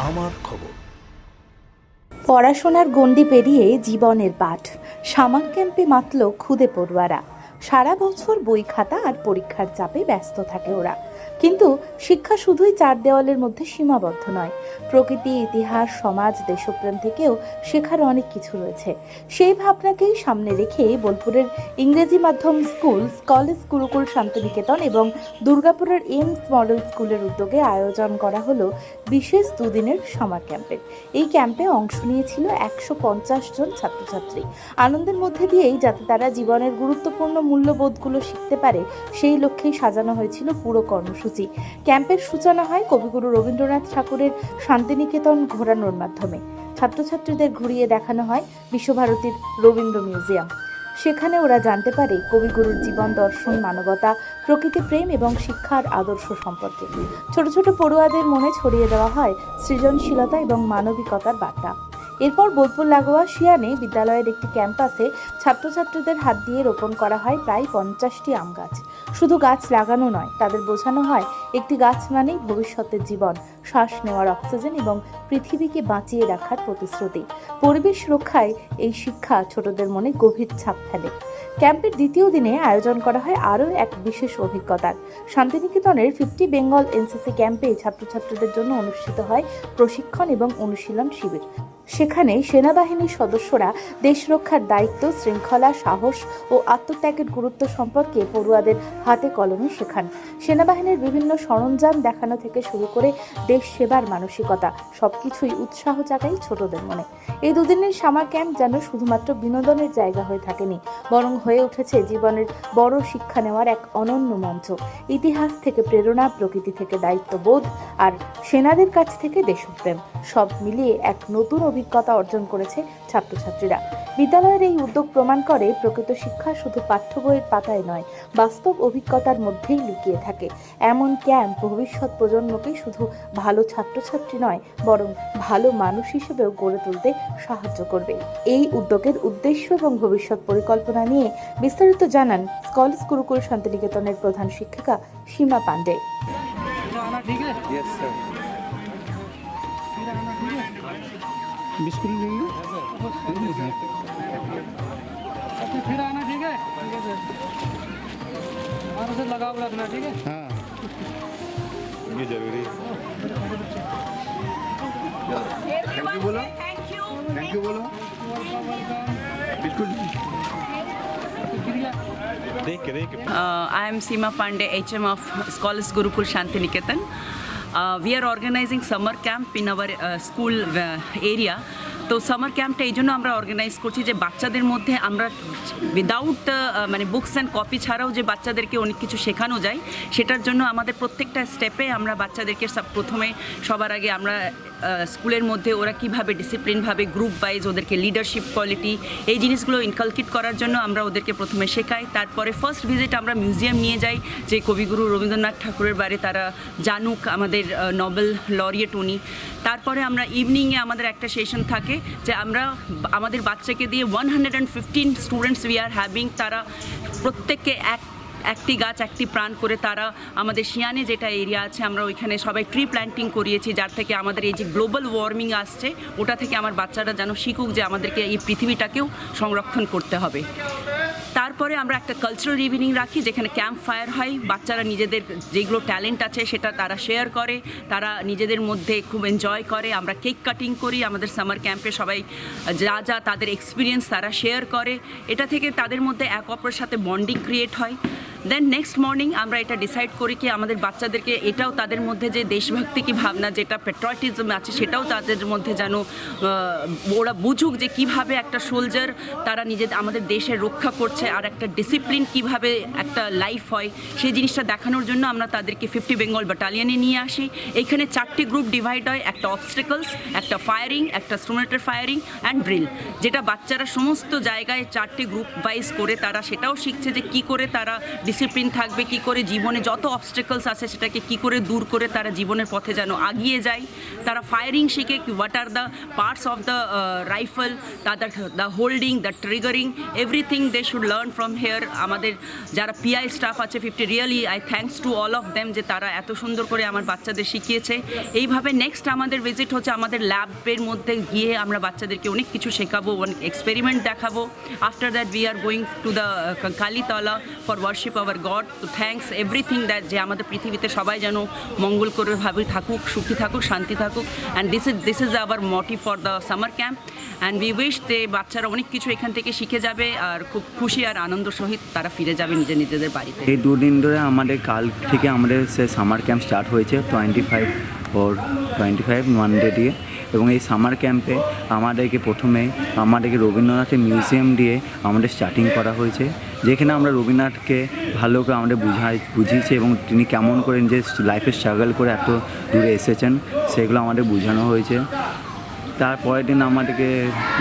আমার খবর। পড়াশোনার গণ্ডি পেরিয়ে জীবনের পাঠ। সামার ক্যাম্পে মাতল খুদে পড়ুয়ারা। সারা বছর বই খাতা আর পরীক্ষার চাপে ব্যস্ত থাকে ওরা, কিন্তু শিক্ষা শুধুই চার দেওয়ালের মধ্যে সীমাবদ্ধ নয়। প্রকৃতি, ইতিহাস, সমাজ, দেশপ্রেম থেকেও শেখার অনেক কিছু রয়েছে। সেই ভাবনাকেই সামনে রেখে বোলপুরের ইংরেজি মাধ্যম স্কুল, কলেজ গুরুকুল শান্তিনিকেতন এবং দুর্গাপুরের এমস মডেল স্কুলের উদ্যোগে আয়োজন করা হলো বিশেষ দুদিনের সামার ক্যাম্পের। এই ক্যাম্পে অংশ নিয়েছিল 150 জন ছাত্রছাত্রী। আনন্দের মধ্যে দিয়েই যাতে তারা জীবনের গুরুত্বপূর্ণ মূল্যবোধগুলো শিখতে পারে, সেই লক্ষ্যেই সাজানো হয়েছিল পুরো কর্মসূচি। ক্যাম্পের সূচনা হয় কবিগুরু রবীন্দ্রনাথ ঠাকুরের শান্তিনিকেতন ঘোরানোর মাধ্যমে। ছাত্রছাত্রীদের ঘুরিয়ে দেখানো হয় বিশ্বভারতীর রবীন্দ্র মিউজিয়াম। সেখানে ওরা জানতে পারে কবিগুরুর জীবন দর্শন, মানবতা, প্রকৃতি প্রেম এবং শিক্ষার আদর্শ সম্পর্কে। ছোট ছোট পড়ুয়াদের মনে ছড়িয়ে দেওয়া হয় সৃজনশীলতা এবং মানবিকতার বার্তা। এরপর বোলপুর লাগোয়া শিয়ানে বিদ্যালয়ের একটি ক্যাম্পাসে ছাত্রছাত্রীদের হাত দিয়ে রোপণ করা হয় প্রায় 50টি আম গাছ। শুধু গাছ লাগানো নয়, তাদের বোঝানো হয় একটি গাছ মানেই ভবিষ্যতের জীবন, শ্বাস নেওয়ার অক্সিজেন এবং পৃথিবীকে বাঁচিয়ে রাখার প্রতিশ্রুতি। পরিবেশ রক্ষায় এই শিক্ষা ছোটদের মনে গভীর ছাপ ফেলে। ক্যাম্পের দ্বিতীয় দিনে আয়োজন করা হয় আরও এক বিশেষ অভিজ্ঞতার। শান্তিনিকেতনের 50 বেঙ্গল এনসিসি ক্যাম্পে ছাত্রছাত্রীদের জন্য অনুষ্ঠিত হয় প্রশিক্ষণ এবং অনুশীলন শিবির। সেখানে সেনাবাহিনীর সদস্যরা দেশ রক্ষার দায়িত্ব, শৃঙ্খলা, সাহস ও আত্মত্যাগের গুরুত্ব সম্পর্কে পড়ুয়াদের হাতে কলমে শেখান। সেনাবাহিনীর বিভিন্ন সরঞ্জাম দেখানো থেকে শুরু করে দেশ সেবার মানসিকতা, সবকিছুই উৎসাহ জাগায় ছোটদের মনে। এই দুদিনের সামার ক্যাম্প যেন শুধুমাত্র বিনোদনের জায়গা হয়ে থাকেনি, বরং হয়ে উঠেছে জীবনের বড় শিক্ষা নেওয়ার এক অনন্য মঞ্চ। ইতিহাস থেকে প্রেরণা, প্রকৃতি থেকে দায়িত্ববোধ আর সেনাদের কাছ থেকে দেশপ্রেম, সব মিলিয়ে এক নতুন অভিজ্ঞতা অর্জন করেছে ছাত্রছাত্রীরা। বিদ্যালয়ের এই উদ্যোগ প্রমাণ করে প্রকৃত শিক্ষা শুধু পাঠ্য বইয়ের পাতায় নয়, বাস্তব অভিজ্ঞতার মধ্যেই লুকিয়ে থাকে। এমন ক্যাম্প ভবিষ্যৎ প্রজন্মকে শুধু ভালো ছাত্রছাত্রী নয়, বরং ভালো মানুষ হিসেবেও গড়ে তুলতে সাহায্য করবে। এই উদ্যোগের উদ্দেশ্য এবং ভবিষ্যৎ পরিকল্পনা নিয়ে বিস্তারিত জানান কলেজ গুরুকুল শান্তিনিকেতনের প্রধান শিক্ষিকা সীমা পান্ডে। बिस्कुट लेंगे फिर आना, ठीक है और उसे लगाव रखना, ठीक है। हाँ ये जरूरी है। थैंक यू बोलो, थैंक यू बोलो। Biscuit I am Seema Pandey, HM of Scholars Gurukul Shantiniketan. We are organizing summer camp in our school area. তো সামার ক্যাম্পটা এই জন্য আমরা অর্গানাইজ করছি যে বাচ্চাদের মধ্যে আমরা উইদাউট মানে বুকস অ্যান্ড কপি ছাড়াও যে বাচ্চাদেরকে অনেক কিছু শেখানো যায়, সেটার জন্য আমাদের প্রত্যেকটা স্টেপে আমরা বাচ্চাদেরকে প্রথমে সবার আগে আমরা স্কুলের মধ্যে ওরা কীভাবে ডিসিপ্লিনভাবে গ্রুপ ওয়াইজ ওদেরকে লিডারশিপ কোয়ালিটি এই জিনিসগুলো ইনকালকেট করার জন্য আমরা ওদেরকে প্রথমে শেখাই। তারপরে ফার্স্ট ভিজিট আমরা মিউজিয়াম নিয়ে যাই, যে কবিগুরু রবীন্দ্রনাথ ঠাকুরের বারে তারা জানুক, আমাদের নোবেল লরিয়েট উনি। তারপরে আমরা ইভিনিংয়ে আমাদের একটা সেশন থাকে যে আমরা আমাদের বাচ্চাকে দিয়ে 115 স্টুডেন্টস উই আর হ্যাভিং, তারা প্রত্যেককে একটি গাছ একটি প্রাণ করে তারা আমাদের শিয়ানে যেটা এরিয়া আছে আমরা ওইখানে সবাই ট্রি প্ল্যান্টিং করিয়েছি, যার থেকে আমাদের এই যে গ্লোবাল ওয়ার্মিং আসছে ওটা থেকে আমার বাচ্চারা যেন শিখুক যে আমাদেরকে এই পৃথিবীটাকেও সংরক্ষণ করতে হবে। তারপরে আমরা একটা কালচারাল ইভিনিং রাখি যেখানে ক্যাম্প ফায়ার হয়, বাচ্চারা নিজেদের যেগুলো ট্যালেন্ট আছে সেটা তারা শেয়ার করে, তারা নিজেদের মধ্যে খুব এনজয় করে। আমরা কেক কাটিং করি, আমাদের সামার ক্যাম্পে সবাই যা যা তাদের এক্সপিরিয়েন্স তারা শেয়ার করে, এটা থেকে তাদের মধ্যে এক অপরের সাথে বন্ডিং ক্রিয়েট হয়। দেন নেক্সট মর্নিং আমরা এটা ডিসাইড করি কি আমাদের বাচ্চাদেরকে এটাও তাদের মধ্যে যে দেশভক্তি কি ভাবনা যেটা প্যাট্রিয়টিজম আছে সেটাও তাদের মধ্যে যেন ওরা বুঝুক যে কিভাবে একটা সোলজার তারা আমাদের দেশের রক্ষা করছে আর একটা ডিসিপ্লিন কিভাবে একটা লাইফ হয় সেই জিনিসটা দেখানোর জন্য আমরা তাদেরকে 50 বেঙ্গল ব্যাটালিয়নে নিয়ে আসি। এইখানে 4টি গ্রুপ ডিভাইড হয়, একটা অবস্টেকলস, একটা ফায়ারিং, একটা স্টুডেন্টের ফায়ারিং অ্যান্ড ড্রিল, যেটা বাচ্চারা সমস্ত জায়গায় 4টি গ্রুপ ওয়াইজ করে তারা সেটাও শিখছে যে কী করে তারা ডিসিপ্লিন থাকবে, কি করে জীবনে যত অবস্টেকলস আছে সেটাকে কি করে দূর করে তারা জীবনের পথে যেন আগিয়ে যায়। তারা ফায়ারিং শিখে, what are the parts of the rifle, তাদের the holding, the triggering, everything they should learn from here. আমাদের যারা পিআই স্টাফ আছে 50, really I thanks to all of them যে তারা এত সুন্দর করে আমার বাচ্চাদের শিখিয়েছে। এইভাবে নেক্সট আমাদের ভিজিট হচ্ছে আমাদের ল্যাবের মধ্যে গিয়ে আমরা বাচ্চাদেরকে অনেক কিছু শেখাবো, অনেক এক্সপেরিমেন্ট দেখাবো। After that we are going to the Kalitala for worship our god. তো থ্যাঙ্কস এভরিথিং দ্যাট যে আমাদের পৃথিবীতে সবাই যেন মঙ্গল করে ভাবে থাকুক, সুখী থাকুক, শান্তি থাকুক। And this is our motive for the summer camp. And we wish যে বাচ্চারা অনেক কিছু এখান থেকে শিখে যাবে আর খুব খুশি আর আনন্দ সহিত তারা ফিরে যাবে নিজেদের বাড়িতে। এই দুদিন ধরে আমাদের কাল থেকে আমাদের সে সামার ক্যাম্প স্টার্ট হয়েছে 25 ওয়ান ডে দিয়ে। এবং এই সামার ক্যাম্পে আমাদেরকে রবীন্দ্রনাথের মিউজিয়াম দিয়ে আমাদের স্টার্টিং করা হয়েছে, যেখানে আমরা রবীন্দ্রনাথকে ভালো করে আমাদের বুঝিয়েছি এবং তিনি কেমন করেন যে লাইফে স্ট্রাগল করে এত দূরে এসেছেন সেগুলো আমাদের বোঝানো হয়েছে। তারপরের দিন আমাদেরকে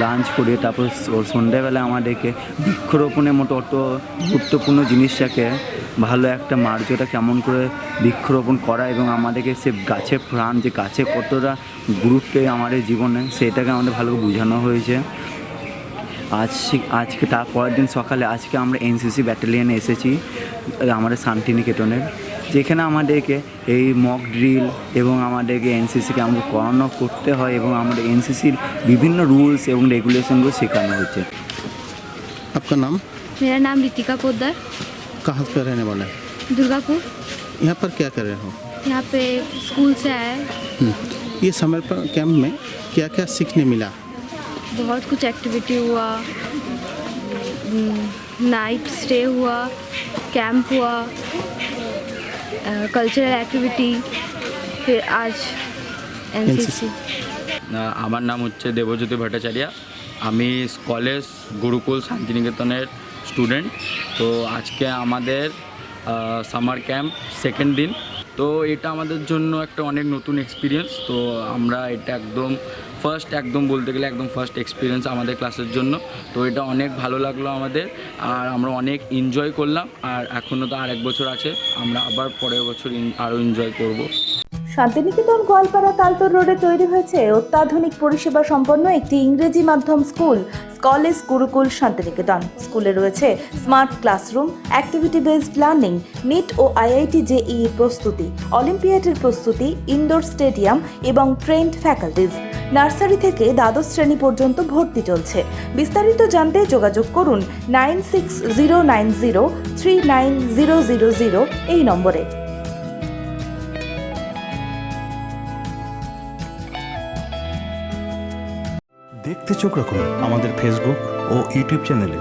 লাঞ্চ করে তারপর সন্ধ্যাবেলা আমাদেরকে বৃক্ষরোপণের মতো অত গুরুত্বপূর্ণ জিনিসটাকে ভালো একটা মার্জটা কেমন করে বৃক্ষরোপণ করা এবং আমাদেরকে সে গাছের প্রাণ, যে গাছে কতটা গুরুত্ব আমাদের জীবনে, সেটাকে আমাদের ভালো করে বোঝানো হয়েছে। আজকে তারপরের দিন সকালে আজকে আমরা এনসিসি ব্যাটালিয়নে এসেছি আমাদের শান্তিনিকেতনের, যেখানে আমাদেরকে এই মক ড্রিল এবং আমাদেরকে এনসিসিকে আমাদের করানো করতে হয় এবং আমাদের এনসিসির বিভিন্ন রুলস এবং রেগুলেশনগুলো শেখানো হয়েছে। आपका नाम? मेरा नाम रितिका पोद्दार, कहाँ पे रहने वाला है? दुर्गापुर। यहाँ पर क्या कर रहे हो? यहाँ पे स्कूल से आया है। ये समर कैंप में क्या क्या सीखने मिला? बहुत कुछ एक्टिविटी हुआ, नाइट स्टे हुआ, कैंप हुआ, कल्चरल एक्टिविटी, फिर आज एनसीसी। আমার নাম হচ্ছে দেবজ্যোতি ভট্টাচার্য। আমি কলেজ গুরুকুল শান্তিনিকেতনের স্টুডেন্ট। তো আজকে আমাদের সামার ক্যাম্প সেকেন্ড দিন। তো এটা আমাদের জন্য একটা অনেক নতুন এক্সপিরিয়েন্স। তো আমরা এটা একদম বলতে গেলে ফার্স্ট এক্সপিরিয়েন্স আমাদের ক্লাসের জন্য। তো এটা অনেক ভালো লাগলো আমাদের, আর আমরা অনেক এনজয় করলাম। আর এখনও তো আর 1 বছর আছে, আমরা আবার পরের বছর আরও এনজয় করব। শান্তিনিকেতন গোয়ালপাড়া তালতর রোডে তৈরি হয়েছে অত্যাধুনিক পরিষেবা সম্পন্ন একটি ইংরেজি মাধ্যম স্কুল, কলেজ গুরুকুল শান্তিনিকেতন। স্কুলে রয়েছে smart classroom, activity based learning, NEET ও আইআইটি জেইই প্রস্তুতি, অলিম্পিয়াডের প্রস্তুতি, ইনডোর স্টেডিয়াম এবং ট্রেন্ড ফ্যাকাল্টিজ। নার্সারি থেকে দ্বাদশ শ্রেণী পর্যন্ত ভর্তি চলছে। বিস্তারিত জানতে যোগাযোগ করুন 9609039000 এই নম্বরে। দেখতে চোখ রাখুন আমাদের ফেসবুক ও ইউটিউব চ্যানেলে।